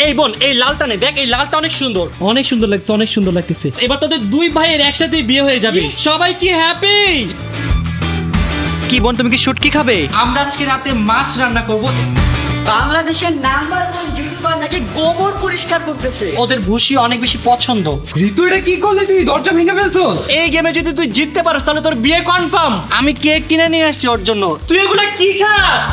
এই বোন এই লালটা নে, দেখ এই লালটা অনেক সুন্দর, অনেক সুন্দর লাগছে, অনেক সুন্দর লাগতেছে। এবার তোদের দুই ভাইয়ের একসাথে বিয়ে হয়ে যাবে। সবাই কি হ্যাপি? কি বোন তুমি কি শুটকি খাবে? আমরা আজকে রাতে মাছ রান্না করব। বাংলাদেশের নাম্বার 1 ইউটিউবার নাকি গোবর পরিষ্কার করতেছে। ওদের ভুসি অনেক বেশি পছন্দ। ঋতু এটা কি করলি তুই? দরজা ভেঙে ফেলছস। এই গেমে যদি তুই জিততে পারিস তাহলে তোর বিয়ে কনফার্ম। আমি কেক কিনে নিয়ে আসছি ওর জন্য। তুই এগুলা কি খাস?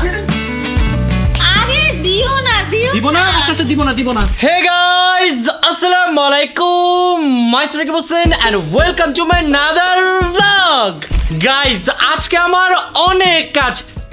আরে দিও না দিব না? আচ্ছা আচ্ছা দিব না, দিব না। হে গাইস, আসসালামু আলাইকুম, mister Rakib Hossain and welcome to my another blog. Guys আজকে আমার অনেক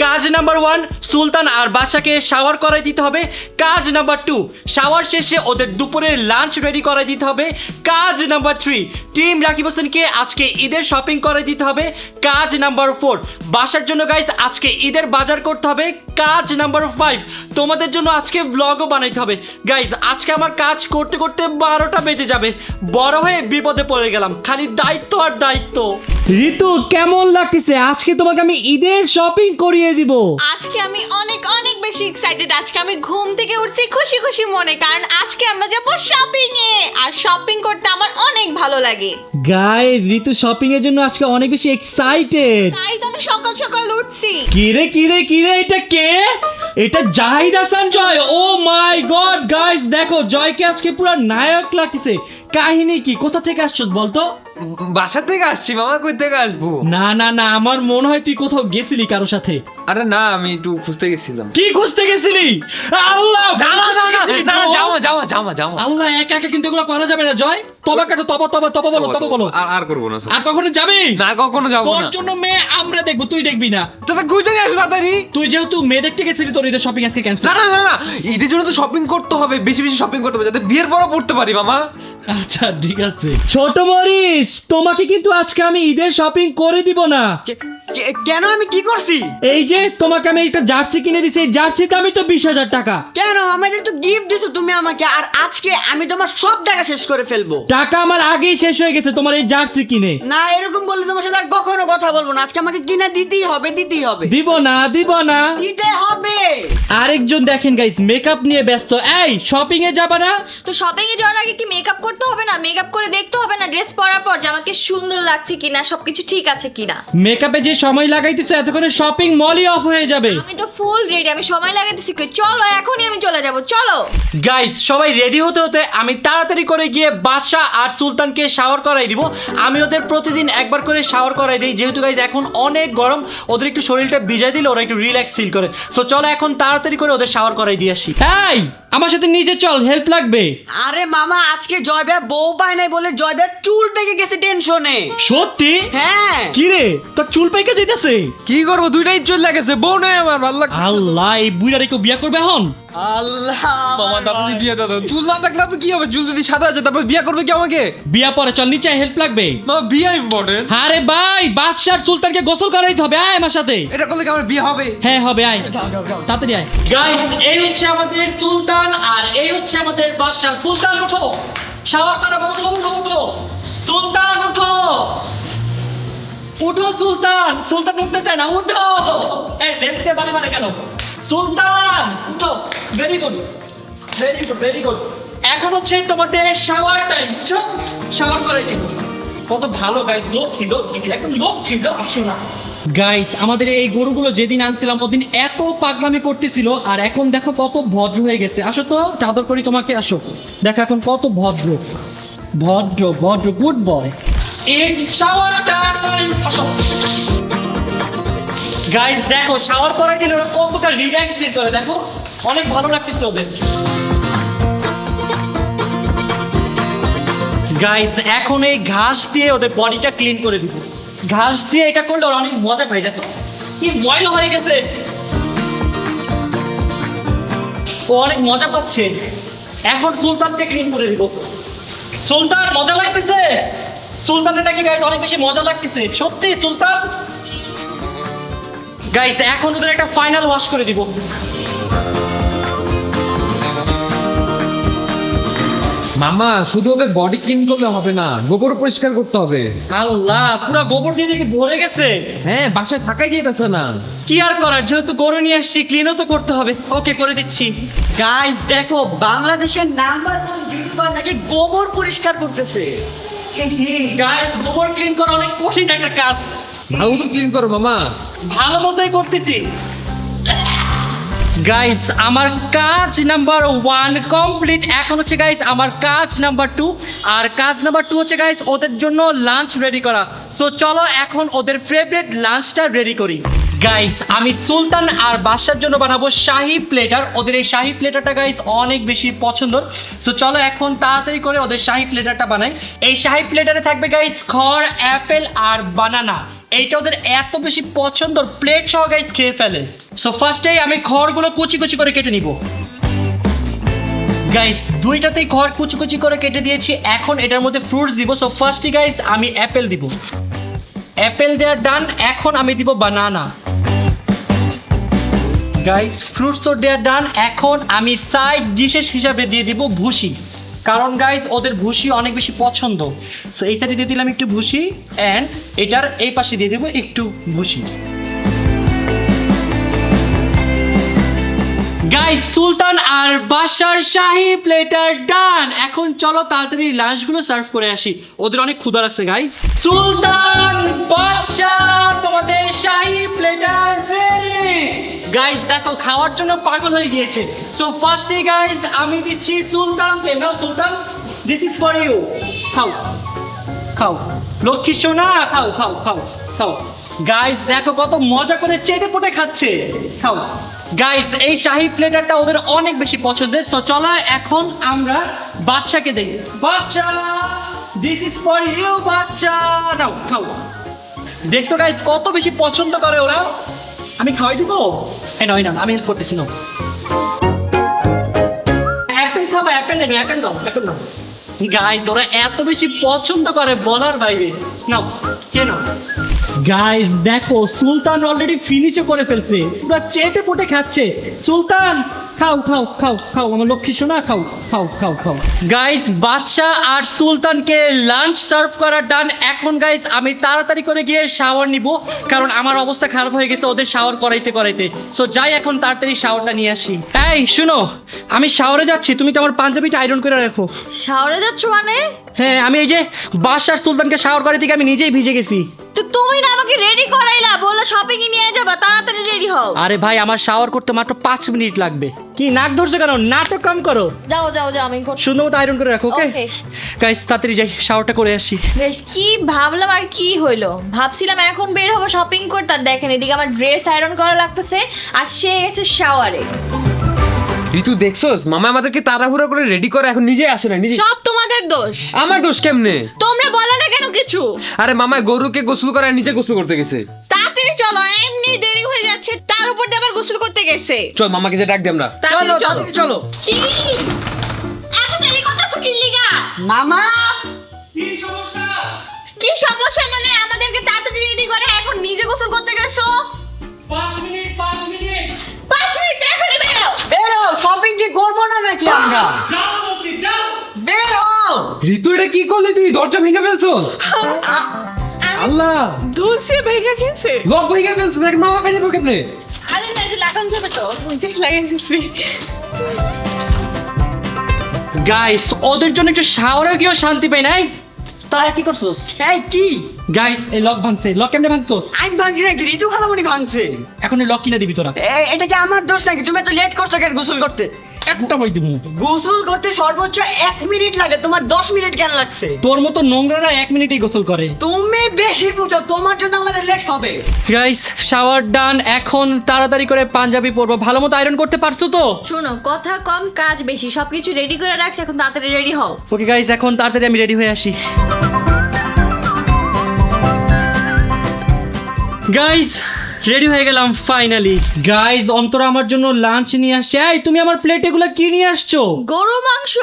কাজ নাম্বার 1 সুলতান আর বাদশাকে শাওয়ার করাই দিতে হবে। কাজ নাম্বার 2 শাওয়ার শেষে ওদের দুপুরের লাঞ্চ রেডি করাই দিতে হবে। কাজ নাম্বার 3 টিম রাকিব হোসেনকে আজকে ঈদের শপিং করাই দিতে হবে। কাজ নাম্বার 4 বাসার জন্য গাইস আজকে ঈদের বাজার করতে হবে। কাজ নাম্বার 5 তোমাদের জন্য আজকে ব্লগও বানাইতে হবে। গাইস আজকে আমার কাজ করতে করতে 12টা বেজে যাবে। বড় হয়ে বিপদে পড়ে গেলাম, খালি দায়িত্ব আর দায়িত্ব। ঋতু কেমন লাগতেছে? আজকে তোমাকে আমি ঈদের শপিং করিয়ে দিব। আজকে আমি অনেক অনেক বেশি এক্সাইটেড। আজকে আমি ঘুম থেকে উঠছি খুশি খুশি মনে, কারণ আজকে আমরা যাব শপিং এ, আর শপিং করতে আমার অনেক ভালো লাগে। গাইস ঋতু শপিং এর জন্য আজকে অনেক বেশি এক্সাইটেড। তাই তো আমি সকাল সকাল উঠছি। কিরে এটা কে? এটা জাহিদ হাসান জয়। ও মাই গড গাইস দেখো জয়কে আজকে পুরো নায়ক লাগতেছে। কাহিনী কি? কোথা থেকে আসছস বলতো? বাসা থেকে আসছি মামা, কই থেকে আসবো? না আমার মনে হয় তুই কোথাও গেছিলি কারোর সাথে। আরে না, আমি একটু খুঁজতে গেছিলাম। কি খুঁজতে গেছিলি? আল্লাহ জামা আল্লাহ, একা কিন্তু এগুলো করা যাবে না জয়। তবা কাটো, তবা বলো। আর করবো না। আর কখনো যাবি না, কখনো যাবো তোর না। জন্য মেয়ে আমরা দেখবো, তুই দেখবি না। তোকে খুঁজে নিয়ে আসো তাড়াতাড়ি। তুই যেহেতু মেয়ে দেখতে গেছিলি তোর ঈদের শপিং আজকে ক্যান্সেল। না, ঈদের জন্য তো শপিং করতে হবে, বেশি শপিং করতে হবে যাতে বিয়ের পরও পড়তে পারি মামা। আচ্ছা ঠিক আছে। ছোট মরিচ, তোমাকে কিন্তু আজকে আমি ঈদের শপিং করে দিব না। কেন? আমি কি করছি? এই যে তোমাকে আমি একটা জার্সি কিনে দিছি, এই জার্সির দামই তো 20,000 টাকা। কেন? আমার তো গিফট দিছো তুমি আমাকে, আর আজকে আমি তোমার সব টাকা শেষ করে ফেলবো। টাকা আমার আগেই শেষ হয়ে গেছে তোমার এই জার্সি কিনে। না, এরকম বললে তোমার সাথে আর কখনো কথা বলবো না। আজকে আমাকে কিনা দিতেই হবে। দিব না দিতে হবে। আরেকজন দেখেন গাইস মেকআপ নিয়ে ব্যস্ত। এই শপিং এ যাবা না? তো শপিং এ যাওয়ার আগে কি মেকআপ করতে হবে না? মেকআপ করে দেখতে হবে না ড্রেস পরার পর যে আমাকে সুন্দর লাগছে কিনা, সবকিছু ঠিক আছে কিনা? মেকআপে যে সময় লাগাইতেছো এতক্ষণে শপিং মলই অফ হয়ে যাবে। আমি তো ফুল রেডি, আমি সময় লাগাইতেছি কই? চলো এখনই আমি চলে যাব, চলো। গাইস সবাই রেডি হতে আমি তাড়াতাড়ি করে গিয়ে বাদশা আর সুলতানকে শাওয়ার করাই দিব। আমি ওদের প্রতিদিন একবার করে শাওয়ার করাই দিই, যেহেতু গাইস এখন অনেক গরম, ওদের একটু শরীরটা ভিজাই দিলে ওরা একটু রিল্যাক্স ফিল করে। সো চলো এখন তাড়াতাড়ি করে ওদের শাওয়ার করাই দিয়ে আসি। এই আমার সাথে নিচে চল, হেল্প লাগবে। আরে মামা, আজকে জয় ভাই বউ পায় নাই বলে জয় ভাই চুল পেকে গেছে টেনশনে। সত্যি? হ্যাঁ। কি রে তোর চুল পাইকা যাইতাছে? কি করবো, দুইটাই চল লাগেছে, বউ নাই আমার, ভালো লাগে। আল্লাহ, এই বুইড়া রেখে বিয়া করবে এখন? আল্লাহ মামা তাড়াতাড়ি বিয়ে দাও। চুল না থাকলে আপনি কি হবে? চুল যদি সাদা আছে তারপর বিয়ে করবে কি আমাকে? বিয়া পরে চল নিচে, হেল্প লাগবে। মামা বিয়ে ইম্পর্টেন্ট। আরে ভাই বাদশার সুলতানকে গোসল করাইতে হবে, আয় আমার সাথে। এটা করলে কি আমার বিয়ে হবে? হ্যাঁ হবে, আয় তাড়াতাড়ি আয়। গাইস এই হচ্ছে আমাদের সুলতান আর এই হচ্ছে আমাদের বাদশা। সুলতান উঠো, শাওয়ার করা উঠো। সুলতান উঠো সুলতান উঠতে চায় না, উঠো। এই দেখতে মানে কেন? সুলতান উঠো। Very good. এখন হচ্ছে তোমাদের শাওয়ার টাইম। শাওয়ার করে দিব। কত ভালো গাইস, লক্ষ্মী একদম লক্ষ্মী। আসো না গাইস, আমাদের এই গরুগুলো যেদিন আনছিলাম ওদিন এত পাগলামি করতেছিল, আর এখন দেখো কত ভদ্র হয়ে গেছে। আসো তো চাদর করি তোমাকে, আসো দেখো এখন কত ভদ্র গুড বয়। গাইস দেখো শাওয়ার করাই দিলে ওরা কতটা রিল্যাক্স ফিল করে, দেখো অনেক ভালো লাগতেছে ওদের। গাইস এখন এই ঘাস দিয়ে ওদের বডিটা ক্লিন করে দিব। ঘাস দিয়ে এটা করলে ওরা অনেক মজা পায়। দেখো কি ময়লা হয়ে গেছে, ও অনেক মজা পাচ্ছে। এখন সুলতানকে ক্লিন করে দিব। সুলতান মজা লাগতেছে? সুলতানের নাকি গাইস অনেক বেশি মজা লাগতেছে সত্যি। সুলতান গাইস এখন ওদের একটা ফাইনাল ওয়াশ করে দিব। মামা শুধু ওকে বডি ক্লিন করলে হবে না, গোবর পরিষ্কার করতে হবে। আল্লাহ, পুরো গোবর দিয়ে দেখি ভরে গেছে। হ্যাঁ, বাসায় থাকাই যেতেছে না। কি আর করার, যেহেতু গরু নিয়ে আসছি, ক্লিনও তো করতে হবে। ওকে, করে দিচ্ছি। গাইস দেখো, বাংলাদেশের নাম্বার 1 ইউটিউবার নাকি গোবর পরিষ্কার করতেছে। গাইস, গোবর ক্লিন করা অনেক কঠিন একটা কাজ। ভালো তো ক্লিন করো মামা। ভালো মতোই করতেছি। গাইস, আমার কাজ নাম্বার 1 কমপ্লিট। এখন হচ্ছে গাইস আমার কাজ নাম্বার 2, আর কাজ নাম্বার 2 হচ্ছে গাইস ওদের জন্য লাঞ্চ রেডি করা। সো চলো এখন ওদের ফেভারিট লাঞ্চটা রেডি করি। গাইস, আমি সুলতান আর বাসার জন্য বানাবো শাহি প্লেটার। ওদের এই শাহি প্লেটারটা গাইস অনেক বেশি পছন্দের। সো চলো এখন তাড়াতাড়ি করে ওদের শাহি প্লেটারটা বানাই। এই শাহি প্লেটারে থাকবে গাইস খড়, অ্যাপেল আর বানানা। এইটা ওদের এত বেশি পছন্দের, প্লেট সহ গাইস খেয়ে ফেলে। সো ফার্স্টেই আমি খড়গুলো কুচি কুচি করে কেটে নিব। গাইস, দুইটাতেই খড় কুচি কুচি করে কেটে দিয়েছি। এখন এটার মধ্যে ফ্রুটস দিব। সো ফার্স্টে গাইস আমি অ্যাপেল দিব। অ্যাপেল দেওয়ার ডান। এখন আমি দিব বানানা। গাইস, ফ্রুটস তো দেওয়ার ডান। এখন আমি সাইড ডিশেস হিসাবে দিয়ে দিব ভুসি, কারণ গাইস ওদের ভুসি অনেক বেশি পছন্দ। সো এই সাইডে দিয়ে দিলাম একটু ভুসি, অ্যান্ড এটার এই পাশে দিয়ে দেবো একটু ভুসি। গাইস, সুলতান আর বাসার শাহি প্লেটার ডান। এখন চলো তাড়াতাড়ি লাঞ্চগুলো সার্ভ করে আসি, ওদের অনেক ক্ষুধা লাগছে। গাইস, সুলতান, বাদশা, তোমাদের শাহি প্লেটার রেডি। গাইস দেখো, খাওয়ার জন্য পাগল হয়ে গিয়েছে। সো ফার্স্টে গাইস আমি দিচ্ছি সুলতানকে। নাও সুলতান, দিস ইজ ফর ইউ। খাও খাও, লক্ষ্মী সোনা, খাও খাও খাও খাও। গাইস দেখো কত মজা করে চেটে পুটে খাচ্ছে। খাও। গাইস, এই শাহি প্লেটারটা ওদের অনেক বেশি পছন্দের। সো চলো এখন আমরা বাচ্চাকে দেই। বাচ্চা, দিস ইজ ফর ইউ বাচ্চা, নাও খাও। দেখছো গাইস কত বেশি পছন্দ করে ওরা। আমি খাওয়াই দিব। নয় না, আমি হেল্প করতেছি না। অ্যাপেল খাবো, অ্যাপেল নেবে, অ্যাপেল দাও, অ্যাপেল দাও। গাইস, ওরা এত বেশি পছন্দ করে বলার বাইরে। নাও, কেন? গাইস দেখো, সুলতান অলরেডি ফিনিশও করে ফেলছে, পুরো চেটে পুটে খাচ্ছে। সুলতান, খাও খাও খাও খাও, আমার লক্ষ্মী সোনা, খাও খাও খাও খাও। গাইস, বাদশা আর সুলতানকে লাঞ্চ সার্ভ করার ডান। এখন গাইস আমি তাড়াতাড়ি করে গিয়ে শাওয়ার নিব, কারণ আমার অবস্থা খারাপ হয়ে গেছে ওদের শাওয়ার করাইতে করাইতে। সো যাই এখন তাড়াতাড়ি শাওয়ারটা নিয়ে আসি। এই শুনো, আমি শাওয়ারে যাচ্ছি, তুমি তো আমার পাঞ্জাবিটা আয়রন করে রাখো। শাওরে যাচ্ছ মানে? হ্যাঁ, আমি এই যে বাদশার সুলতানকে শাওয়ার করে দিকে আমি নিজেই ভিজে গেছি। তো তুমি না আমাকে রেডি করাইলা, বললা শপিং এ নিয়ে যাবা, তাড়াতাড়ি রেডি হও। আরে ভাই, আমার শাওয়ার করতে মাত্র 5 মিনিট লাগবে। কি নাক ধরছো কেন? নাটক কম করো। যাও যাও যাও, আমি করছি। সুন্দর মতো আয়রন করে রাখো। ওকে Okay. গাইস, তাড়াতাড়ি যাই, শাওয়ারটা করে আসি। বেশ, কি ভাবলাম আর কি হইলো, ভাবছিলাম এখন বের হবো শপিং করতে, আর দেখেন এদিকে আমার ড্রেস আয়রন করা লাগতেছে, আর সে গেছে শাওয়ারে। ঋতু দেখছোস, মামা আমাদেরকে তাড়াহুড়ো করে রেডি করে এখন নিজে আসে না। নিজে সব তোমাদের দোষ। আমার দোষ কেমনে? তোমরা বলো না কেন কিছু? আরে মামা গরুকে গোসল করে আর নিজে গোসল করতে গেছে। তাড়াতাড়ি চলো, এমনি দেরি হয়ে যাচ্ছে, তার উপর দিয়ে আবার গোসল করতে গেছে। চল মামাকে যে ডাক দে আমরা। তাড়াতাড়ি চলো। কি এত দেরি করতেছো কি লিগা? মামা, কি সমস্যা? কি সমস্যা মানে? আমাদেরকে তাড়াতাড়ি রেডি করে এখন নিজে গোসল করতে গেছো। 5 মিনিট 5 মিনিট। 5 মিনিট এখনই বেরো। বেরো, শপিং কি করবো না নাকি আমরা? যাও বলছি, যাও। বেরো। ঋতু, এটা কি করলি তুই? দরজা ভেঙে ফেলছোস। আল্লাহ, দূরছে ভেঙে গেছে। লক ভেঙে ফেলছিস, দেখ মামা ফেলে দেবো কেমনে? আরে না, যে লাগান যাবে তো, নিজে লাগিয়ে দিছি। গাইস, ওদের জন্য একটু শাওয়ারে গিয়েও শান্তি পাই নাই। তারা কি করছস? এই কি? গাইস, এই লক ভাঙছে। লক কেমনে ভাঙছস? আমি ভাঙছি নাকি? ঋতু খালামণি ভাঙছে। এখন এই লক কিনে দিবি তোরা। এটা কি আমার দোষ নাকি? তুমি এত লেট করছো কেন গোসল করতে? একটা বই দিব। গোসল করতে সর্বোচ্চ 1 মিনিট লাগে, তোমার 10 মিনিট কেন লাগছে? তোর মতো নোংরারা 1 মিনিটেই গোসল করে। তুমি বেশি বুঝো, তোমার জন্য আমাদের লেট হবে। গাইস, শাওয়ার ডান। এখন তাড়াতাড়ি করে পাঞ্জাবি পরবো। ভালো মতো আয়রন করতে পারছো তো? শোনো, কথা কম কাজ বেশি, সবকিছু রেডি করে রাখছি, এখন তাড়াতাড়ি রেডি হও। ওকে গাইস, এখন তাড়াতাড়ি আমি রেডি হয়ে আসি। গাইস, রেডি হয়ে গেলাম ফাইনালি। গাইস, অন্তরা আমার জন্য লাঞ্চ নিয়ে আসছে। এই তুমি আমার প্লেট এগুলা কি নিয়ে আসছো? গরু মাংস।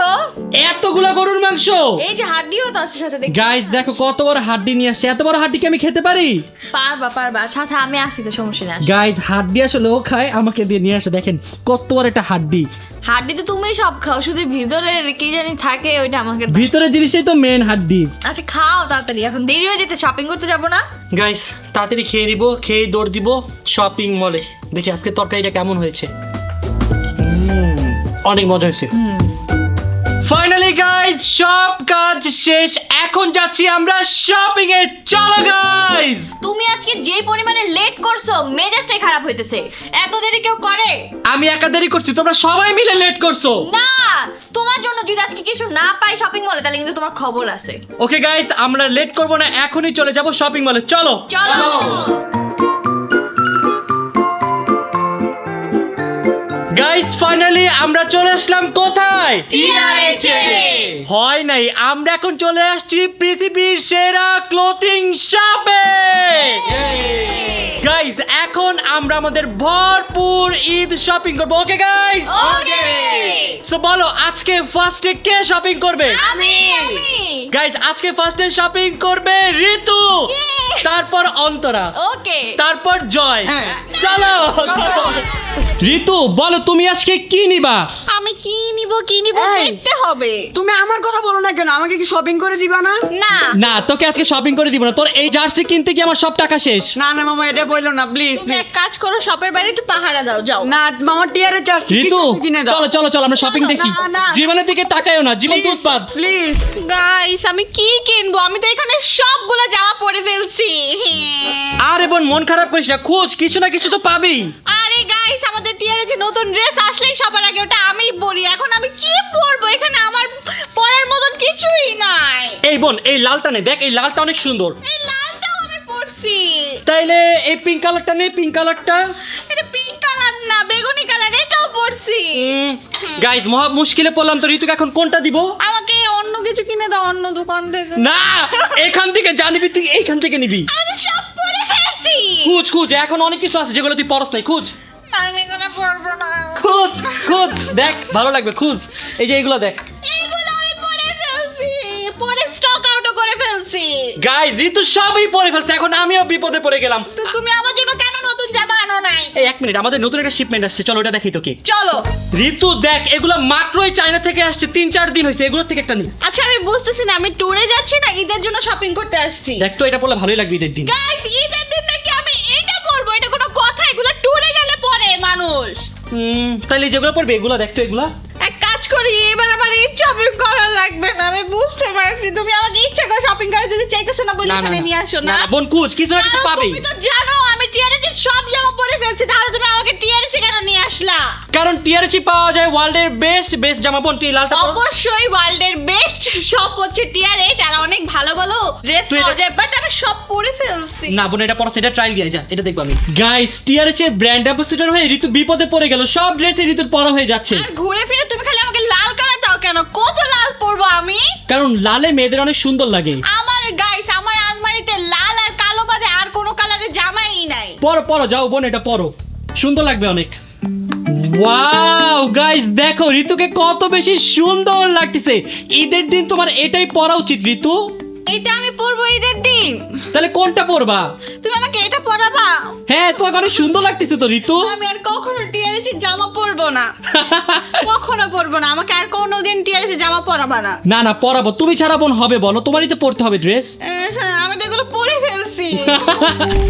এতগুলা গরুর মাংস। এই যে হাড্ডিও তো আছে সাথে, দেখি। গাইস দেখো কত বড় হাড্ডি নিয়ে আসছে। এত বড় হাড্ডি কি আমি খেতে পারি? পারবা পারবা, সাথে আমি আছি তো, সমস্যা নাই। গাইস, হাড্ডি আসলে ও খায়, আমাকে দিয়ে নিয়ে আসে। দেখেন কত বড় একটা হাড্ডি। হাড্ডি তো তুমি সব খাও, শুধু ভিতরে কি জানি থাকে ওইটা আমাকে দাও। ভিতরে জিনিসটাই তো মেন হাড্ডি। আচ্ছা খাও তাড়াতাড়ি, এখন দেরি হয়ে যেতে, শপিং করতে যাবো না? গাইস তাড়াতাড়ি খেয়ে নিব, খেয়ে দৌড় দিব শপিং মলে। দেখি আজকে তরকারিটা কেমন হয়েছে। অনেক মজা হয়েছে। ফাইনালি গাইস সব কাজ শেষ, এখন যাচ্ছি আমরা শপিং এ। চলো গাইস। তুমি আজকে যে পরিমাণে লেট করছো মেজাজটাই খারাপ হইতেছে। এত দেরি কেউ করে? আমি একা দেরি করছি, তোমরা সবাই মিলে লেট করছো। না, তোমার জন্য যদি আজকে কিছু না পাই শপিং মলে তাহলে কিন্তু তোমার খবর আছে। ওকে গাইস আমরা লেট করব না, এখনই চলে যাব শপিং মলে। চলো চলো। গাইস ফাইনালি আমরা চলে আসলাম কোথায়? টিআরএইচে। হয় নাই, আমরা এখন চলে আসছি পৃথিবীর সেরা ক্লোথিং শপে। গাইস এখন আমরা আমাদের ভরপুর ঈদ শপিং করব। ওকে গাইস, ওকে। সো বলো আজকে ফার্স্টে কে শপিং করবে? আমি। গাইস আজকে ফার্স্টে শপিং করবে ঋতু, তারপর অন্তরা, ওকে। তারপর জয়। চলো ঋতু বলো তুমি আজকে কি নিবা? আমি কি নিব দেখতে হবে। তুমি আমার কথা বলো না কেন? আমাকে কি শপিং করে দিবা না? না না তোকে আজকে শপিং করে দিব না, তোর এই জার্সি কিনতে কি আমার সব টাকা শেষ। না না মামা, এটা বললো না প্লিজ তুমি এক কাজ করো, শপের বাইরে একটু পাহারা দাও, যাও। না মামা, টিয়ারে চাচ্ছি ঋতু কিনে দাও চলো চলো চলো আমরা শপিং না, দেখি। না, না। জীবনের দিকে তাকায়ও না, জীবন তো উৎপাদ। প্লিজ। গাইস আমি কি কিনবো? আমি তো এখানে সবগুলো জামা পরে ফেলছি। আরে বোন মন খারাপ করিস না, খোঁজ কিছু না কিছু তো পাবি। আরে গাইস আমাদের টিয়ারে যে নতুন ড্রেস আসলেই সবার আগে ওটা আমিই পরি। এখন আমি কি পরবো? এখানে আমার পরার মতন কিছুই নাই। এই বোন এই লালটা নে, দেখ এই লালটা অনেক সুন্দর। এই লালটাও আমি পরছি। তাইলে এই পিঙ্ক কালারটা নে, পিঙ্ক কালারটা। এটা পিঙ্ক কালার না, বেগুনি কালার, এটাও পরছি। গাইস মহা মুশকিলে পড়লাম তো, ঋতুকে এখন কোনটা দিব? আমাকে অন্য কিছু কিনে দাও অন্য দোকান থেকে। না এখান থেকে জানিবি, তুই এইখান থেকে নিবি। আমি তো সব পরে ফেলছি। খুঁজ খুঁজ, এখন অনেক কিছু আছে যেগুলো তুই পরস নাই, খুঁজ না, আমি এগুলো পরবো না। খুঁজ খুঁজ, দেখ ভালো লাগবে, খুঁজ। এই যে এইগুলো দেখ। এইগুলো আমি পরে ফেলছি, পরে স্টক আউটও করে ফেলছি। গাইস ঋতু সবই পরে ফেলছে, এখন আমিও বিপদে পড়ে গেলাম। তো তুমি আমার জন্য কেন নতুন জামা আনো নাই? এই এক মিনিট, আমাদের নতুন একটা শিপমেন্ট আসছে, চলো ওটা দেখি তোকে। চলো। ঋতু দেখ এগুলো মাত্রই চায়না থেকে আসছে, 3-4 দিন হয়েছে, এগুলো থেকে একটা নি। আচ্ছা আমি বুঝতেছি না, আমি ট্যুরে যাচ্ছি না ঈদের জন্য শপিং করতে আসছি? দেখ তো এটা পড়লে ভালোই লাগবে ঈদের দিন। গাইস ঈদের দিন নাকি আমি এটা পরবো? এটা কোনো কথা? এগুলো ট্যুরে গেলে পরে মানুষ। তাহলে যেগুলো পড়বে এগুলো দেখ তো, এগুলা এক কাজ করি, এবার আমার ঈদ শপিং করা লাগবে না। আমি বুঝতে পারছি তুমি আমাকে ইচ্ছা করে শপিং করে দিতে চাইতেছো না বলে এখানে নিয়ে আসো না। বোন খুঁজ, কিছু না কিছু কারণ পাবেই। তুমি তো জানো আমি টিআরএচে সব জামা পরে ফেলছি, তাহলে তুমি আমাকে টিআরএচে কেন নিয়ে আসলা? কারণ টিআরএচি পাওয়া যায় ওয়ার্ল্ডের বেস্ট বেস্ট জামা। বোন তুই এই লালটা পর। অবশ্যই ওয়ার্ল্ডের বেস্ট শপ হচ্ছে টিআরএচ, আর অনেক ভালো ভালো ড্রেস তুই পাওয়া এটা- যায়, বাট আমি সব পরে ফেলছি। না বোন এটা পরস, এটা ট্রায়াল দিয়ে যা, এটা দেখব আমি। গাইস টিআরএচ এর ব্র্যান্ড অ্যাম্বাসেডর হয়ে ঋতু বিপদে পড়ে গেল, সব ড্রেসে ঋতুর পরা হয়ে যাচ্ছে। আর ঘুরে ফিরে তুমি খালি আমাকে লাল কালার দাও কেন? কত লাল পরবো আমি? কারণ লালে মেয়েদের অনেক সুন্দর লাগে। আমার গাইস আমার আলমারিতে লাল আর কালো বাদে আর কোনো কালারের জামাই নাই। পরো পরো যাও বোন, এটা পরো, সুন্দর লাগবে অনেক। ওয়াও গাইস দেখো ঋতুকে কত বেশি সুন্দর লাগতেছে। ঈদের দিন তোমার এটাই পরা উচিত ঋতু। এটা আমি পরবো ঈদের দিন? তাহলে কোনটা পরবা? তুমি আমাকে এটা পরাবা? হ্যাঁ তোমাকে অনেক সুন্দর লাগতেছে তো ঋতু। আমি আর কখনো টিআরএচে জামা পরবো না, কখনো পরবো না। আমাকে আর কোনোদিন টিআরএচে জামা পরাবা না। না না পরাবো, তুমি ছাড়া বোন হবে বলো, তোমারই তো পরতে হবে ড্রেস। হ্যাঁ, আমি তো এগুলো পরে ফেলছি।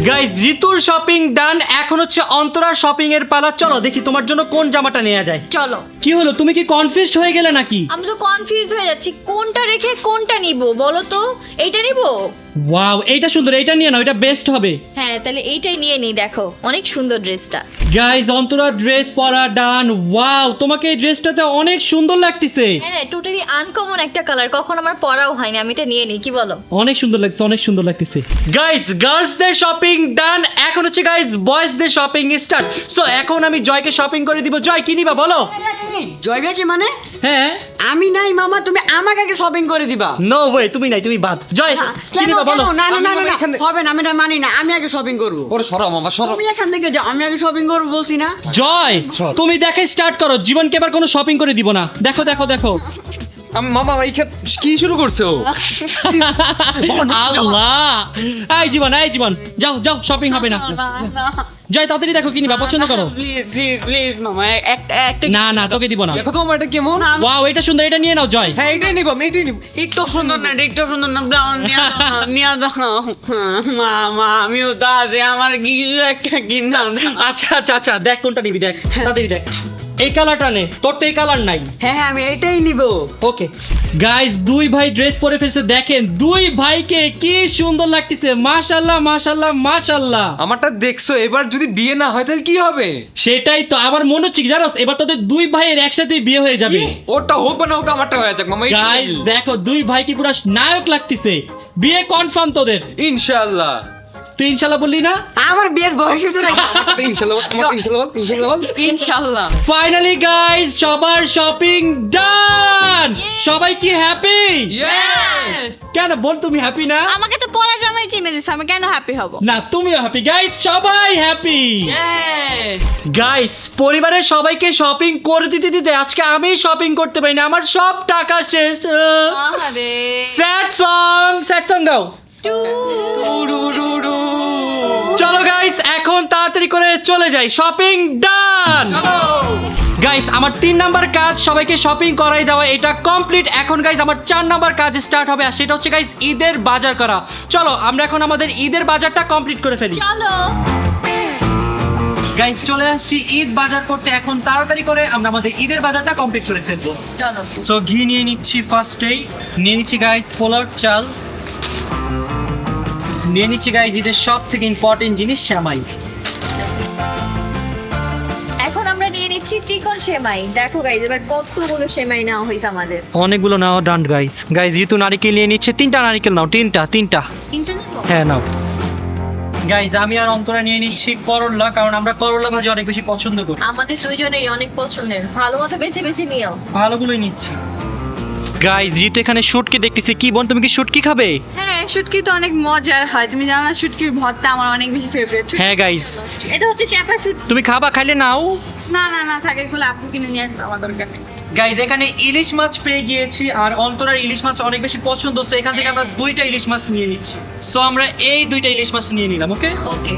গাইস ঋতুর শপিং ডান, এখন হচ্ছে অন্তরার শপিং এর পালা। চলো দেখি তোমার জন্য কোন জামাটা নেওয়া যায়। চলো। কি হলো তুমি কি কনফিউজড হয়ে গেলে নাকি? আমি তো কনফিউজ হয়ে যাচ্ছি, কোনটা রেখে কোনটা নিব বলো তো? এইটা নিব? ওয়াও এইটা সুন্দর, এইটা নিয়ে নাও, এটা বেস্ট হবে। হ্যাঁ তাহলে এইটাই নিয়ে নিই, দেখো অনেক সুন্দর ড্রেসটা। গাইস অন্তরা ড্রেস পরা ডান। ওয়াও তোমাকে এই ড্রেসটাতে অনেক সুন্দর লাগতেছে। হ্যাঁ টোটালি আনকমন একটা কালার, কখন আমার পরাও হয়নি, আমি এটা নিয়ে নিই, কি বলো? অনেক সুন্দর লাগছে, অনেক সুন্দর লাগতেছে। গাইস গার্লসদের শপিং ডান, এখন হচ্ছে গাইস বয়েজদের শপিং স্টার্ট। সো এখন আমি জয়কে শপিং করে দিব। জয় কি নিবা বলো? জয় ভাই কি মানে? হ্যাঁ আমি নাই মামা, তুমি আমাকে আগে শপিং করে দিবা। নো ওয়ে, তুমি নাই, তুমি বাদ। জয় কি কেন নিবা কেন? বলো? না না না আমি না, এখান থেকে- হবে না, আমি এটা মানি না। আমি আগে শপিং করবো। ওরে সরো মামা সরো। তুমি এখান থেকে যাও, আমি আগে শপিং করবো বলছি না? জয় তুমি দেখে স্টার্ট করো, জীবনকে এবার কোনো শপিং করে দিব না। দেখো দেখো দেখো মামা এই কি শুরু করছে ও? আল্লাহ, এই জীবন যাও যাও, শপিং হবে না। যাই তাড়াতাড়ি দেখো কি নিবা, পছন্দ করো। প্লিজ মামা একটা না না, তোকে দিব না। দেখো তো মামা এটা কেমন? ওয়াও, এটা সুন্দর, এটা নিয়ে নাও জয়। হ্যাঁ এটাই নিব, আমি এটাই নিব। একটু সুন্দর না নিয়ে দাও মামা, আমিও দাদে আমার কিছু একটা কিনা আচ্ছা, দেখ কোনটা নিবি, দেখ তাড়াতাড়ি দেখ। এই কালারটা নে, তোর তো এই কালার নাই। হ্যাঁ আমি এটাই নিব। ওকে গাইস, দুই ভাই ড্রেস পরে ফেলছে, দেখেন দুই ভাইকে কি সুন্দর লাগতেছে। মাশাআল্লাহ মাশাআল্লাহ মাশাআল্লাহ। আমারটা দেখছো, এবার যদি বিয়ে না হয় তাহলে কি হবে? সেটাই তো আমার মনে হচ্ছে কি জানোস, এবার তোদের দুই ভাইয়ের একসাথে বিয়ে হয়ে যাবে। ওটা হোক না হোক, আমারটা হয়ে যাক মামা। গাইস দেখো, দুই ভাই কি পুরো নায়ক লাগতেছে। বিয়ে কনফার্ম তোদের। ইনশাআল্লাহ। তুই ইনশাআল্লাহ বললি না? আমার বিয়ের বয়স হতে ইনশাআল্লাহ ইনশাআল্লাহ। ফাইনালি গাইস, সবার শপিং ডান। সবাই কি হ্যাপি? ইয়েস। কেন বল, তুমি হ্যাপি না? আমাকে তো পরা জামাই কিনে দিছে, আমি কেন হ্যাপি হব? না, তুমিও হ্যাপি। গাইস সবাই হ্যাপি। গাইস, পরিবারের সবাইকে শপিং করে দিতে দিতে আজকে আমি শপিং করতে পারি না, আমার সব টাকা শেষ। আরে স্যাড সং গাও। চলো গাইস, এখন তাড়াতাড়ি করে চলে যাই। শপিং ডান। গাইস, আমার 3 নাম্বার কাজ সবাইকে শপিং করাই দেওয়া, এটা কমপ্লিট। এখন গাইস আমার 4 নাম্বার কাজ স্টার্ট হবে, আর সেটা হচ্ছে গাইস ঈদের বাজার করা। চলো আমরা এখন আমাদের ঈদের বাজারটা কমপ্লিট করে ফেলি। চলো। গাইস চলে আসছি ঈদ বাজার করতে, এখন তাড়াতাড়ি করে আমরা আমাদের ঈদের বাজারটা কমপ্লিট করে ফেলবো। চলো। সো ঘি নিয়ে নিচ্ছি, ফার্স্টেই নিয়ে নিচ্ছি গাইস পোলার চাল, নিয়ে নিচ্ছি গাইস ঈদের সব থেকে ইম্পর্টেন্ট জিনিস সেমাই। এখন আমরা নিয়ে নিচ্ছি চিকন সেমাই। দেখো গাইজ, এবার কতগুলো সেমাই নেওয়া হয়েছে আমাদের। অনেকগুলো নাও ডান গাইস। ঋতু নারিকেল নিয়ে নিচ্ছে 3টা নারিকেল নাও, তিনটা। তিনটা নেবো? হ্যাঁ নাও। গাইস আমি আর অন্তরা নিয়ে নিচ্ছি করলা, কারণ আমরা করলা ভাজি অনেক বেশি পছন্দ করি। আমাদের দুইজনেরই অনেক পছন্দের, ভালো মতো বেছে বেছে নিও। ভালোগুলোই নিচ্ছি। গাইস ঋতু এখানে শুটকি দেখতেছি। কি বোন, তুমি কি শুটকি খাবে? হ্যাঁ, শুটকি তো অনেক মজার হয়, তুমি জানো না? শুটকির ভর্তা আমার অনেক বেশি ফেভারিট। হ্যাঁ গাইস, এটা হচ্ছে চ্যাপা শুটকি। তুমি খাবা? খাইলে নাও। না থাকে, এগুলো আপু কিনে নিয়ে আসবে, আমার দরকার নেই। গাইজ এখানে ইলিশ মাছ পেয়ে গিয়েছি, আর অন্তরার ইলিশ মাছ অনেক বেশি পছন্দ, সো এখান থেকে আমরা 2টা ইলিশ মাছ নিয়ে নিচ্ছি। সো আমরা এই 2টা ইলিশ মাছ নিয়ে নিলাম। ওকে ওকে।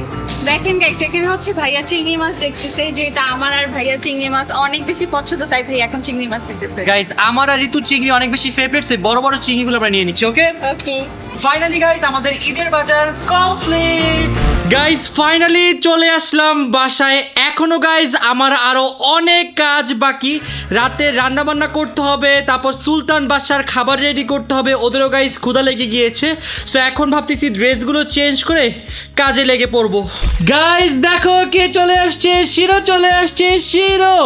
দেখেন গাইস, এখানে হচ্ছে ভাইয়া চিংড়ি মাছ দেখতেছে, যেটা আমার আর ভাইয়া চিংড়ি মাছ অনেক বেশি পছন্দ, তাই ভাই এখন চিংড়ি মাছ দেখতেছে। গাইজ আমার আর ঋতু চিংড়ি অনেক বেশি ফেভারিট, সে বড় বড় চিংড়িগুলো আমরা নিয়ে নিচ্ছি। ওকে ওকে ফাইনালি গাইজ আমাদের ঈদের বাজার কমপ্লিট। গাইজ ফাইনালি চলে আসলাম বাসায়। এখনো গাইজ আমার আরো অনেক কাজ বাকি। রাতে রান্না বান্না করতে হবে, তারপর সুলতান বাসার খাবার রেডি করতে হবে, ওদেরও গাইজ ক্ষুধা লেগে গিয়েছে। সো এখন ভাবতেছি ড্রেসগুলো চেঞ্জ করে কাজে লেগে পড়বো। গাইজ দেখো কে চলে আসছে, শিরো চলে আসছে। শিরো,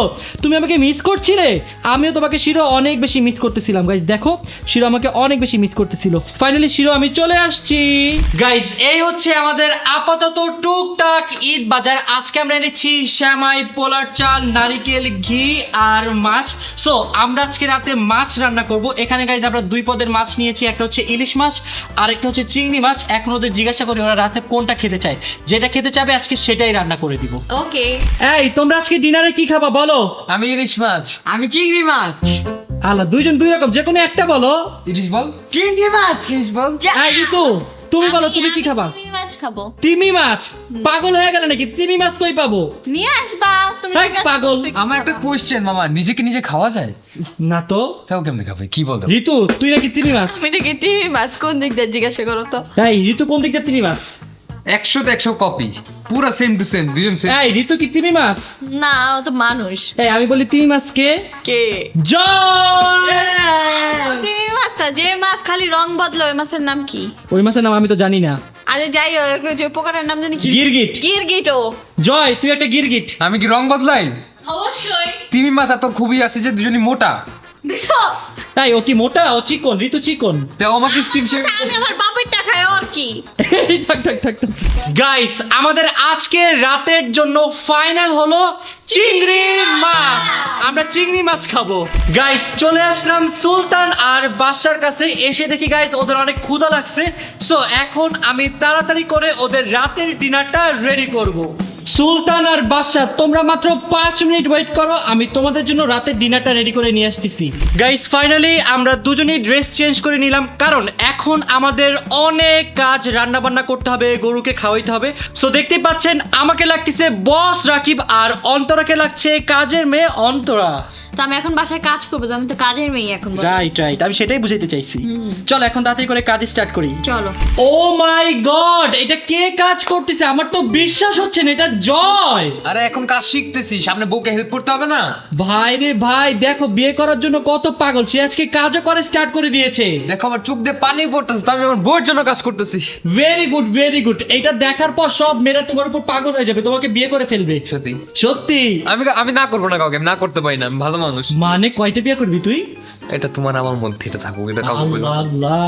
তুমি আমাকে মিস করছিলে? আমিও তোমাকে শিরো অনেক বেশি মিস করতেছিলাম। গাইজ দেখো, শিরো আমাকে অনেক বেশি মিস করতেছিল। ফাইনালি শিরো আমি চলে আসছি। গাইজ এই হচ্ছে আমাদের আপাতত টুকটাক ঈদ বাজার। আজকে আমরা এনেছি সেমাই, পোলার চাল, নারিকেল, ঘি আর মাছ। সো আমরা আজকে রাতে মাছ রান্না করব। এখানে গাইজ আমরা 2 পদের মাছ নিয়েছি, একটা হচ্ছে ইলিশ মাছ আর একটা হচ্ছে চিংড়ি মাছ। এখন ওদের জিজ্ঞাসা করি ওরা রাতে কোনটা খেতে চায়, যেটা খেতে চাবে আজকে সেটাই রান্না করে দিব। ওকে। এই তোমরা আজকে ডিনারে কি খাবা বলো? আমি ইলিশ মাছ। আমি চিংড়ি মাছ। আলা, দুইজন 2 রকম, যে কোনো একটা বলো। ইলিশ বল। চিংড়ি মাছ। ইলিশ বল। এই ঋতু, তুমি বলো তুমি কি খাবা? আমি মাছ খাবো। তিমি মাছ? পাগল হয়ে গেল নাকি? তিমি মাছ কই পাবো? নিয়ে আসবা তুমি। হেই, পাগল। আমার একটা কোশ্চেন মামা, নিজেকে নিজে খাওয়া যায়? না তো। তাও কেমনে খাবে, কি বলতো? ঋতু তুই নাকি তিমি মাছ? আমি নাকি তিমি মাছ? কোন দিক দিয়ে জিজ্ঞাসা করো তো? এই ঋতু কোন দিকটা তিমি মাছ? 100 কপি, পুরো সেম টু সেম, দুজন সেম। এই ঋতু কি তিমি মাছ? না, ও তো মানুষ। এই আমি বলি তিমি মাছ কে? কে? জয়! তিমি মাছ না, যে মাছ খালি রং বদলে, ওই মাছের নাম কি? ওই মাছের নাম আমি তো জানি না। আরে যাই হোক, যে প্রকারের নাম জানি কি? গিরগিট। গিরগিট। ও জয়, তুই একটা গিরগিট। আমি কি রং বদলাই? অবশ্যই। তিমি মাছ এত খুবই আছে যে দুজনই মোটা। দেখো, তাই ও কি মোটা? ও চিকন, ঋতু চিকন। তাও আমাকে স্কিন শেয়ার। আমি আমার বাপেরটা খাই, ওর কি? গাইস আমাদের আজকে রাতের জন্য ফাইনাল হলো চিংড়ি মাছ। আমরা চিংড়ি মাছ খাবো। গাইস চলে আসলাম সুলতান আর বাসার কাছে। এসে দেখি গাইস ওদের অনেক ক্ষুধা লাগছে। সো এখন আমি তাড়াতাড়ি করে ওদের রাতের ডিনারটা রেডি করব। সুলতান আর বাদশা তোমরা মাত্র 5 মিনিট ওয়েট করো, আমি তোমাদের জন্য রাতের ডিনারটা রেডি করে নিয়ে আসতেছি। গাইস ফাইনালি আমরা দুজনেই ড্রেস চেঞ্জ করে নিলাম, কারণ এখন আমাদের অনেক কাজ, রান্না বান্না করতে হবে, গরুকে খাওয়াইতে হবে। সো দেখতে পাচ্ছেন আমাকে লাগতেছে বস রাকিব আর অন্তরাকে লাগছে কাজের মেয়ে অন্তরা। তো আমি এখন বাসায় কাজ করবো, তো আমি তো কাজের মেয়ে এখন বলো। রাইট রাইট, আমি সেটাই বুঝাইতে চাইছি। চলো এখন তাড়াতাড়ি করে কাজ স্টার্ট করি। চলো। ও মাই গড, এটা কে কাজ করতেছে? আমার তো বিশ্বাস হচ্ছে না, এটা জয়। আরে এখন কাজ শিখতেছি, সামনে বউকে হেল্প করতে হবে না? ভাই রে ভাই, দেখো বিয়ে করার জন্য কত পাগল, সে আজকে কাজও করে স্টার্ট করে দিয়েছে। দেখো আমার চোখ দিয়ে পানি পড়তেছে, তো আমি আমার বউয়ের জন্য কাজ করতেছি। ভেরি গুড ভেরি গুড, এটা দেখার পর সব মেয়েরা তোমার উপর পাগল হয়ে যাবে, তোমাকে বিয়ে করে ফেলবে। সত্যি সত্যি? আমি না করবো না কাউকে, আমি না করতে পারি না, আমি ভালো মানুষ। মানে কয়টা বিয়ে করবি তুই? এটা তোমার আমার মধ্যে, এটা থাকুক, এটা কাউকে বলবো না। আল্লাহ।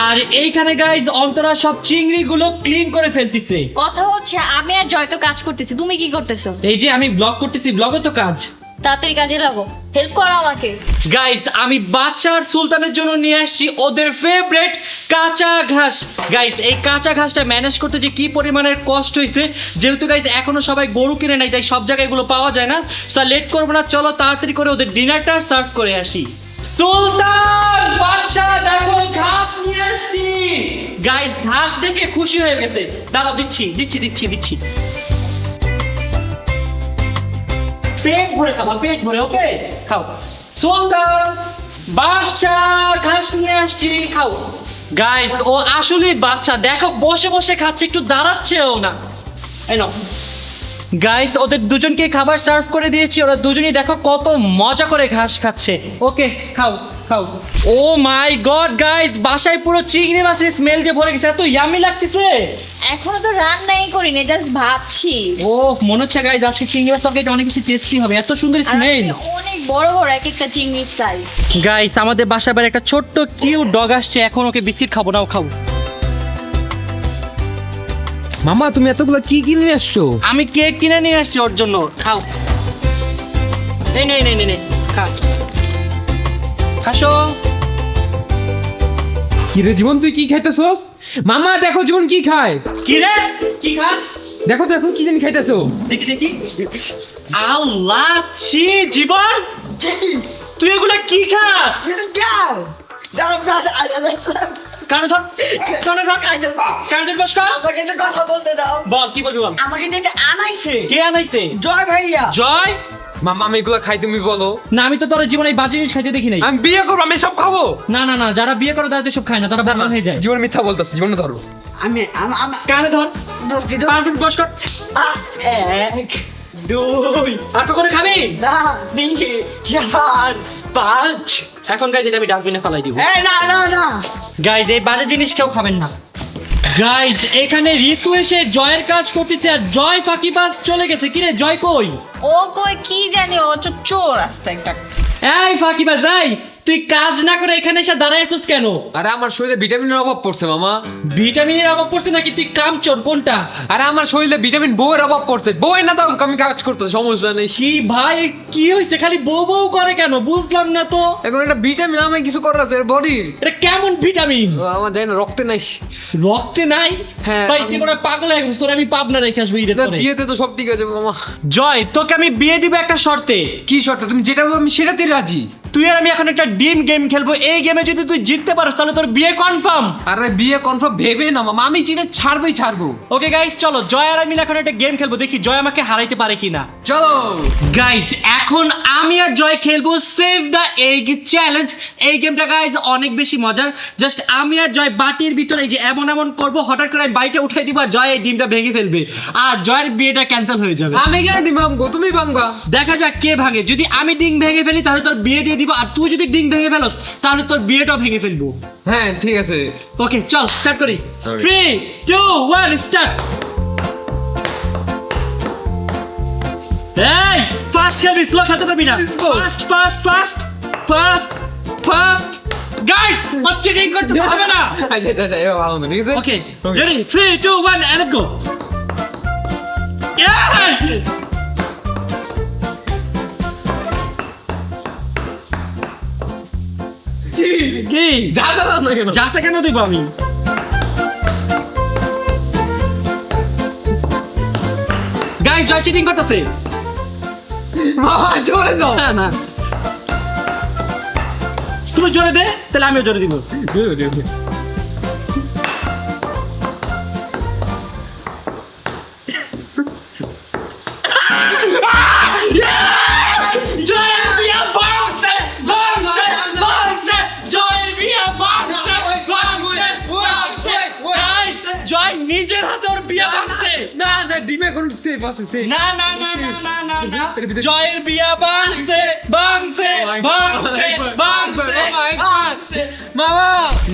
আর এইখানে গাইজ অন্তরা সব চিংড়ি গুলো ক্লিন করে ফেলতিছে। কথা হচ্ছে আমি আর জয় তো কাজ করতেছি, তুমি কি করতেছো? এই যে আমি ব্লগ করতেছি, ব্লগও তো কাজ। তাড়াতাড়ি কাজে লাগো, হেল্প করো আমাকে। গাইজ আমি বাচ্চা আর সুলতানের জন্য নিয়ে আসছি ওদের ফেভারিট কাঁচা ঘাস। গাইজ এই কাঁচা ঘাসটা ম্যানেজ করতে যে কি পরিমাণের কষ্ট হয়েছে, যেহেতু গাইজ এখনো সবাই গরু কিনে নাই, তাই সব জায়গায় এগুলো পাওয়া যায় না। সো লেট করবো না, চলো তাড়াতাড়ি করে ওদের ডিনারটা সার্ভ করে আসি। সুলতান বাচ্চা দেখো ঘাস নিয়ে আসছি। গাইজ ঘাস দেখে খুশি হয়ে গেছে, দাঁড়াও দিচ্ছি দিচ্ছি দিচ্ছি দিচ্ছি। পেট ভরে খাও, পেট ভরে, ওকে খাও। সুলতান বাচ্চা ঘাস নিয়ে আসছি, খাও। গাইস ও আসলে বাচ্চা, দেখো বসে বসে খাচ্ছে, একটু দাঁড়াচ্ছেও না। এই নাও গাইস, ওদের দুজনকে খাবার সার্ভ করে দিয়েছি, ওরা দুজনেই দেখো কত মজা করে ঘাস খাচ্ছে। ওকে খাও খাও। ও মাই গড গাইস, বাসায় পুরো চিংড়ি মাছের স্মেল যে ভরে গেছে, এত ইয়ামি লাগতেছে। এখনো তো রান্নাই করিনি, জাস্ট ভাবছি। ও মনে হচ্ছে গাইস আজকে চিংড়ি মাছ তরকারিটা অনেক বেশি টেস্টি হবে, এত সুন্দর আর স্মেল। অনেক বড় বড় এক একটা চিংড়ির সাইজ। গাইস আমাদের বাসায় বাড়ি একটা ছোট্ট কিউট ডগ আসছে, এখন ওকে বিস্কিট খাবো, নাও খাও। মামা তুমি এতগুলো কি কিনে আসছো? আমি কেক কিনে নিয়ে আসছি ওর জন্য, খাও। এই নে নে নে নে খা, খাসো। কি রে জীবন, তুই কি খাইতেছস? মামা দেখো জীবন কি খায়। কি রে কি খাস? দেখো দেখো কি জানি খাইতেছো। দেখি দেখি। আল্লাহ ছি জীবন, তুই এগুলা কি খাস? কানে ধর, কানে ধর, কানে ধর, বস কর। আমাকে একটা কথা বলতে দাও। বল কি বলবি বল। আমাকে যেটা আনাইছে কে আনাইছে? জয় ভাইয়া। জয়? মামা আমি এগুলো খাই, তুমি বলো। না আমি তো তোর জীবনে এই বাজে জিনিস খাইতে দেখি নাই। আমি বিয়ে করবো, আমি সব খাবো। না না না, যারা বিয়ে করে তারা তো সব খায় না, তারা ভালো হয়ে যায়। জীবন মিথ্যা বলতেছে, জীবন ধরো। আমি কানে ধর, 5 মিনিট বস কর। 1 2 আর করে খাবি? 3 4 5। এখন গাইজ এটা আমি ডাস্টবিনে ফেলাই দিব। না না না, গাইজ এই বাজে জিনিস কেউ খাবেন না। গাইজ এখানে ঋতু এসে জয়ের কাজ করতেছে, আর জয় ফাঁকিবাজ চলে গেছে। কিরে জয় কই? ও কই কি জানি, ও চোর রাস্তা একটা। এই ফাঁকিবাজ, এই তুই কাজ না করে এখানে এসে দাঁড়ায় আছিস কেন? আরে আমার শরীরে ভিটামিনের অভাব পড়ছে মামা। ভিটামিনের অভাব পড়ছে নাকি তুই কামচোর কোনটা? আরে আমার শরীরে ভিটামিন বউয়ের অভাব পড়ছে, বউ না দাও আমি কাজ করতেছি, সমস্যা নেই। কি ভাই কি হয়েছে, খালি বউ বউ করে কেন বুঝলাম না তো। এখন একটা ভিটামিন আমি কিছু করার আছে বডির। এটা কেমন ভিটামিন? আমার জানি না, রক্তে নাই। রক্তে নাই? হ্যাঁ, ভাই তুই মনে হয় পাগল হয়ে গেছিস, তোর আমি পাবনা রেখে আসবো ঈদের না, পরে। বিয়েতে তো সব ঠিক আছে মামা। জয় তোকে আমি বিয়ে দিব একটা শর্তে। কি শর্ত? তুমি যেটা বলবো আমি সেটাতেই রাজি। তুই আর আমি এখন একটা ডিম গেম খেলবো, এই গেমে যদি তুই জিততে পারিস তাহলে তোর বিয়ে কনফার্ম। আরে বিয়ে কনফার্ম ভেবে না মামা, আমি জিতে ছাড়বো। ওকে গাইস চলো জয় আর আমি এখন একটা গেম খেলবো, দেখি জয় আমাকে হারাইতে পারে কিনা। চলো গাইস এখন আমি আর জয় খেলবো সেভ দ্য এগ চ্যালেঞ্জ। এই গেমটা গাইস অনেক বেশি মজার। জাস্ট আমি আর জয় বাটির ভিতরে এই যে এমন এমন করবো, হঠাৎ করে আমি বাড়িটা উঠাই দিব আর জয় এই ডিমটা ভেঙে ফেলবে, আর জয়ের বিয়েটা ক্যান্সেল হয়ে যাবে। আমি কেন ডিম ভাঙবো, তুমি ভাঙবা। দেখা যাক কে ভাঙে। যদি আমি ডিম ভেঙে ফেলি তাহলে তোর বিয়ে দিয়ে দিব, আর তুই যদি ডিম ভেঙে ফেলস তাহলে তোর বিয়েটাও ভেঙে ফেলবো। হ্যাঁ ঠিক আছে। ওকে চল স্টার্ট করি। 3 2 1 স্টার্ট। এই ফাস্ট খেলবি, স্লো খেলতে পারবি না। Fast fast fast fast fast guys হচ্ছে ঠিক করতে হবে না। আচ্ছা এবার ভালো না, ঠিক আছে। Okay ready 3 2 1 and go. কি যাতা দাও না কেন? যাতে কেন দিব আমি? গাইস জয় চিটিং করতেছে। মামা জোরে দাও। না না তুই জোরে দে, তাহলে আমিও জোরে দিব। জয়ের বিয়া ভাঙছে, ভাঙছে, ভাঙছে, জয়ের বিয়া ভাঙছে, ভাঙছে, ভাঙছে। Guys, জয় নিজের হাতে ওর বিয়া ভাঙছে। না না ডিম এখন সেফ আছে সেফ। না না না না না না না জয়ের বিয়া ভাঙছে, ভাঙছে, ভাঙছে, ভাঙছে। মামা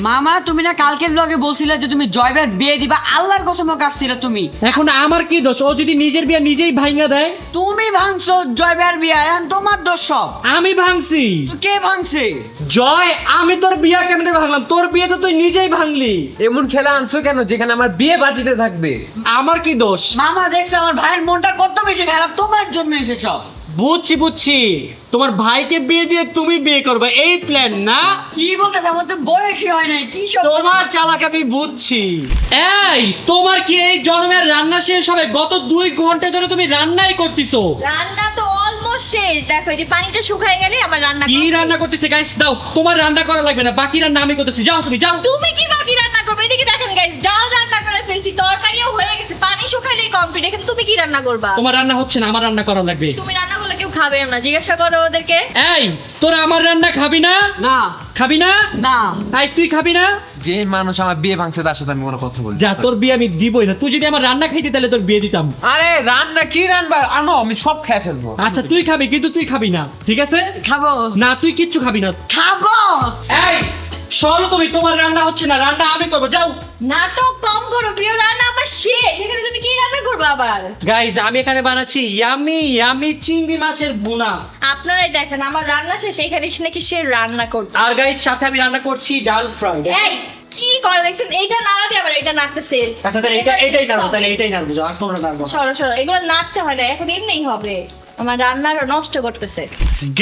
মামা তুমি না কালকের ব্লগে বলছিলে যে তুমি জয়বের বিয়ে দিবা, আল্লাহর কসম কাটছিলে তুমি। এখন আমার কি দোষ? ও যদি নিজের বিয়া নিজেই ভাঙা দেয়। তুমি ভাঙছো জয়বের বিয়ে, এখন তোমার দোষ সব। আমি ভাঙছি। তো কে ভাঙছে? জয় আমি তোর বিয়া কেমনে ভাঙলাম? তোর বিয়ে তো তুই নিজেই ভাঙলি। এমন খেলা আনছো কেন যেখানে আমার বিয়ে বাজিতে থাকবে? আমার কি দোষ? মামা দেখছো আমার ভাইয়ের মনটা কত বেশি খারাপ, তোমার জন্য এসে সব। বুঝছি বুঝছি, তোমার ভাইকে বিয়ে দিয়ে তুমি বিয়ে করবে এই প্ল্যান না? কি বলতেছ, আমার তো বয়সই হয় নাই, কি সব। তোমার চালাক আমি বুঝছি। এই তোমার কি এই জন্মের রান্না শেষ হবে? গত 2 ঘন্টা ধরে তুমি রান্নাই করতেছো। রান্না তো অলমোস্ট শেষ। দেখো এই যে পানিটা শুকায় গেলে আমার রান্না কি complete। রান্না করতেছে গাইস? দাও, তোমার রান্না করা লাগবে না, বাকি রান্না আমি করতেছি। যাও তুমি যাও। তুমি কি বাকি রান্না করবে? এদিকে দেখেন গাইস, ডাল রান্না করে ফেলছি, তরকারিও হয়ে গেছে, পানি শুকাইলেই কমপ্লিট। এখন তুমি কি রান্না করবা? তোমার রান্না হচ্ছে না, আমার রান্না করা লাগবে। তুমি রান্না করলে কেউ খাবে না, জিজ্ঞাসা করো ওদেরকে। এই তোরা আমার রান্না খাবি না? না খাবি না? না এই তুই খাবি না? যে মানুষ আমার বিয়ে ভাঙছে তার সাথে আমি কোনো কথা বলছি যা, তোর বিয়ে আমি দিবই না। তুই যদি আমার রান্না খাইতি তাহলে তোর বিয়ে দিতাম। আরে রান্না কি রান্না আনো, আমি সব খেয়ে ফেলবো। আচ্ছা তুই খাবি, কিন্তু তুই খাবি না, ঠিক আছে? খাবো না তুই কিচ্ছু খাবি না। খাবো। এই সরো তুমি, তোমার রান্না হচ্ছে না, রান্না আমি করবো। যাও। নাটক কম করো, প্রিয় রান্না আমার শেষ। এখানে তুমি কি রান্না করবে আবার? গাইস আমি এখানে বানাচ্ছি ইয়ামি ইয়ামি চিংড়ি মাছের ভুনা। আপনারাই দেখেন আমার রান্না শেষ, এখানে এসে নাকি সে রান্না করবে। আর গাইস সাথে আমি রান্না করছি ডাল ফ্রাই। এই কি করে দেখছেন? এইটা নাড়া দিয়ে আবার এটা নাড়তেছে। আচ্ছা তাহলে এটাই নাড়বো, তাহলে এটাই নাড়বো। যাও, আর তোমরা নাড়বো। সরো সরো, এগুলো নাড়তে হয় না, এখন এমনিই হবে। আমার রান্নার নষ্ট করতেছে।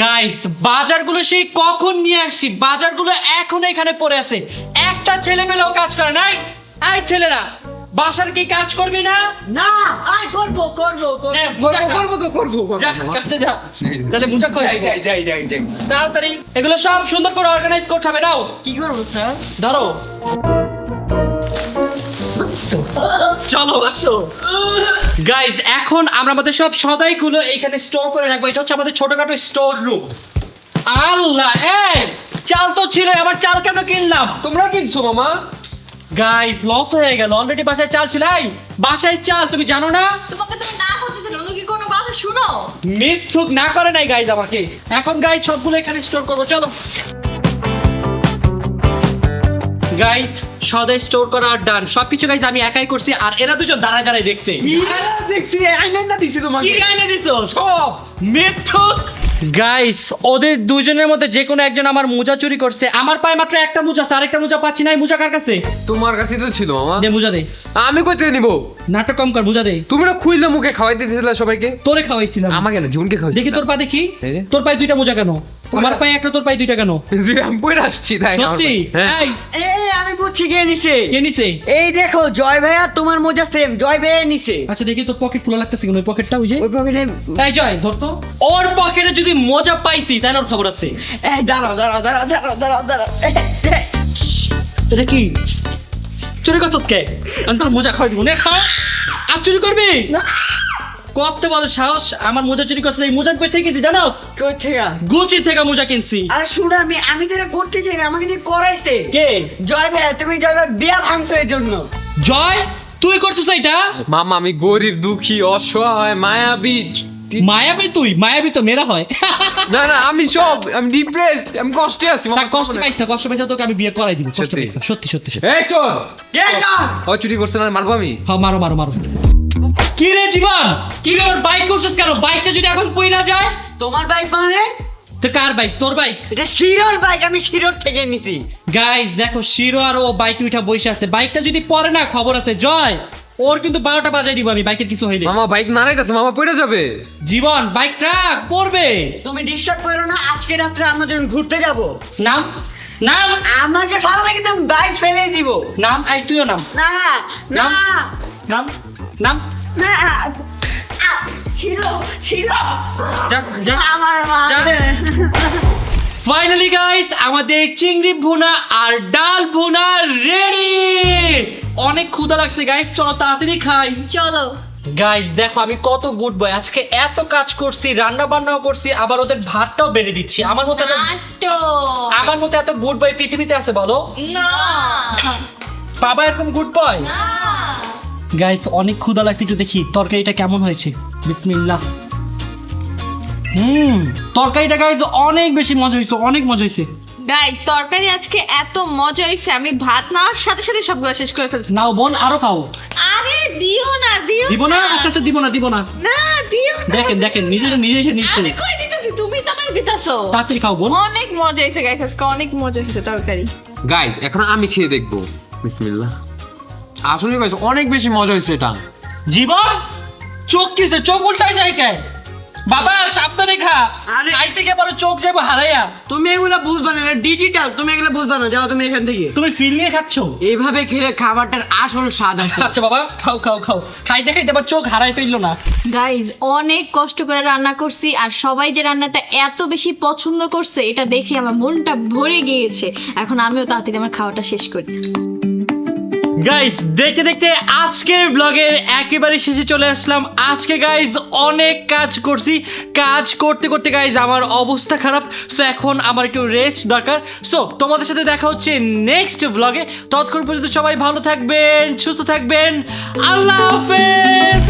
গাইস বাজারগুলো সেই কখন নিয়ে আসছি, বাজারগুলো এখন এখানে পড়ে আছে। একটা ছেলে পেলেও কাজ করে নাই। এই ছেলেরা বাসার কি কাজ করবি না? না আয় করবো করবো করবো। করবো তো করবো যা কাছে যা, তাহলে মুজা কই যাই তাড়াতাড়ি এগুলো সব সুন্দর করে অর্গানাইজ করতে হবে। নাও কি করবো স্যার? ধরো, চলো আসো। গাইজ এখন আমরা আমাদের সব সদাইগুলো এইখানে স্টোর করে রাখবো। এটা হচ্ছে আমাদের ছোটখাটো স্টোর রুম। আল্লাহ, এই চাল তো ছিল, আবার চাল কেন কিনলাম? তোমরা কিনছো মামা? গাইজ লস হয়ে গেল, অলরেডি বাসায় চাল ছিল। এই বাসায় চাল তুমি জানো না? তোমাকে তুমি না করতেছিল, অন্য কি কোনো কথা শুনো? মিথ্যুক না করে নাই গাইজ আমাকে। এখন গাইজ সবগুলো এখানে স্টোর করবো, চলো। গাইজ সদাই স্টোর করা ডান, সবকিছু গাইজ আমি একাই করছি, আর এরা দুজন দাঁড়ায় দাঁড়ায় দেখছে। দেখছি আইনা দিছি তোমাকে। কি গাইনে দিছো? সব মিথ্যুক। গাইস ওদের দুজনের মধ্যে যে কোনো একজন আমার মোজা চুরি করছে। আমার পায়ে মাত্র একটা মোজা আছে, আরেকটা মোজা পাচ্ছি না। এই মোজা কার কাছে? তোমার কাছে তো ছিল মামা। দে মোজা দে। আমি কই থেকে নিব? নাটক কম কর, মোজা দে। তুমি না খুইলে মুখে খাওয়াই দিতেছিলে সবাইকে। তোরে খাওয়াইছিলাম। আমাকে না জীবনকে খাওয়াইছি। দেখি তোর পা দেখি। এই যে। তোর পায়ে দুইটা মোজা কেন? আমার পায়ে একটা, তোর পায়ে দুইটা কেন? আমি পড়ে আসছি তাই না? সত্যি? হ্যাঁ। এই এই আমি বুঝছি কে নিছে। কে নিছে? এই দেখো জয় ভাইয়া তোমার মোজা সেম, জয় ভাইয়া নিছে। আচ্ছা দেখি তোর পকেট খোলা লাগতেছে কেন? ওই পকেটটা ওই যে। ওই পকেটে এই জয় ধর তো। ওর পকেটে যদি মোজা পাইছি তাহলে ওর খবর আছে। এই দাঁড়াও দাঁড়াও দাঁড়াও দাঁড়াও দাঁড়াও দাঁড়াও। এটা কি চুরি করছিস কে? আমি তোর মোজা খাওয়াই দিব না। খা। আর চুরি করবি? কত বড় সাহস! আমার মোজা চুরি করছিস। এই মোজা কই থেকে কিনছি জানোস? কই থেকে? গুচি থেকে মোজা কিনছি। আরে শুনো, আমি তো এটা করতে চাই না, আমাকে দিয়ে করাইছে কে? জয় ভাইয়া। তুমি জয় ভাইয়া বিয়া ভাঙছো এর জন্য। জয় তুই করছিস এটা? মামা আমি গরিব দুঃখী অসহায় মায়াবী। মায়াবী? তুই মায়াবী তো মেরা হয়। না না আমি সব আমি ডিপ্রেসড, আমি কষ্টে আছি মামা। থাক, কষ্ট পাইছ না, কষ্ট পাইছ তোকে আমি বিয়ে করাই দিব। কষ্ট সত্যি? পাইছ না, সত্যি সত্যি সত্যি। এই চল। কে জয়? ও চুরি করছে না, মারবো আমি। হ্যাঁ মারো মারো মারো। কি রে জীবন, কি রে ওর বাইক করছিস কেন? বাইকটা যদি এখন পইরা যায়? তোমার বাইক মানে? তো কার বাইক? তোর বাইক? এটা শিরোর বাইক, আমি শিরোর থেকে নিছি। গাইস দেখো শিরো আর ও বাইকে উঠা বসে আছে। বাইকটা যদি পড়ে না খবর আছে। জয় ওর কিন্তু 12টা বাজাই দিব আমি বাইকের কিছু হইলে। মামা বাইক নাড়াইতেছে, মামা পড়ে যাবে। জীবন বাইকটা পড়বে। তুমি ডিস্টার্ব করো না, আজকে রাত্রে আমরা যখন ঘুরতে যাব। নাম নাম আমাকে ভালো লাগে, তুমি বাইক ফেলে দিব। নাম। এই তুইও নাম। না না নাম নাম নাম। না আমার মা ফাইনালি গাইস আমাদের চিংড়ি ভুনা আর ডাল ভুনা রেডি। অনেক ক্ষুধা লাগছে গাইস, চলো তাড়াতাড়ি খাই। চলো গাইস দেখো আমি কত গুড বয়, আজকে এত কাজ করছি, রান্না বান্নাও করছি, আবার ওদের ভাতটাও বেড়ে দিচ্ছি। আমার মতো এত গুড বয় পৃথিবীতে আছে বলো? না বাবা এরকম গুড বয়? গাইস অনেক ক্ষুধা লাগছে, একটু দেখি তরকারিটা কেমন হয়েছে। বিসমিল্লাহ। তরকারিটা গাইস অনেক বেশি মজা হয়েছে, অনেক মজা হয়েছে। গাইস তরকারি আজকে এত মজা হয়েছে, আমি ভাত নেওয়ার সাথে সাথে সবগুলো শেষ করে ফেলছি। নাও বোন আরো খাও। আরে দিও না, দিও দিব না? আচ্ছা আচ্ছা দিব না না, দিও না। দেখেন দেখেন নিজে নিচ্ছে। আমি কই দিতেছি, তুমি তো আমাকে দিতেছো। তাড়াতাড়ি খাও বোন। অনেক মজা হয়েছে গাইস, আজকে অনেক মজা হয়েছে তরকারি। গাইস এখন আমি খেয়ে দেখবো। বিসমিল্লাহ। আসলে গাইস অনেক বেশি মজা হয়েছে এটা। জীবন চোখ কিসে, চোখ উল্টায় যায় কে? বাবা সাবধানে খা, আরে। খাইতে গিয়ে পরে চোখ যাবো হারাইয়া। তুমি এগুলো বুঝবা না, ডিজিটাল, তুমি এগুলো বুঝবা না, যাও তুমি এখান থেকে। তুমি ফিল নিয়ে খাচ্ছ? এইভাবে খেলে খাবারটার আসল স্বাদ আসে। আচ্ছা বাবা খাও খাও খাও, খাইতে খাইতে আবার চোখ হারাই ফেললো না। গাইজ অনেক কষ্ট করে রান্না করছি, আর সবাই যে রান্নাটা এত বেশি পছন্দ করছে এটা দেখে আমার মনটা ভরে গিয়েছে। এখন আমিও তাড়াতাড়ি আমার খাওয়াটা শেষ করি। গাইস দেখতে দেখতে আজকের ব্লগের একেবারে শেষে চলে আসলাম। আজকে গাইস অনেক কাজ করছি, কাজ করতে করতে গাইস আমার অবস্থা খারাপ। সো এখন আমার একটু রেস্ট দরকার। সো তোমাদের সাথে দেখা হচ্ছে নেক্সট ব্লগে। ততক্ষণ পর্যন্ত সবাই ভালো থাকবেন, সুস্থ থাকবেন। আল্লাহ হাফেজ।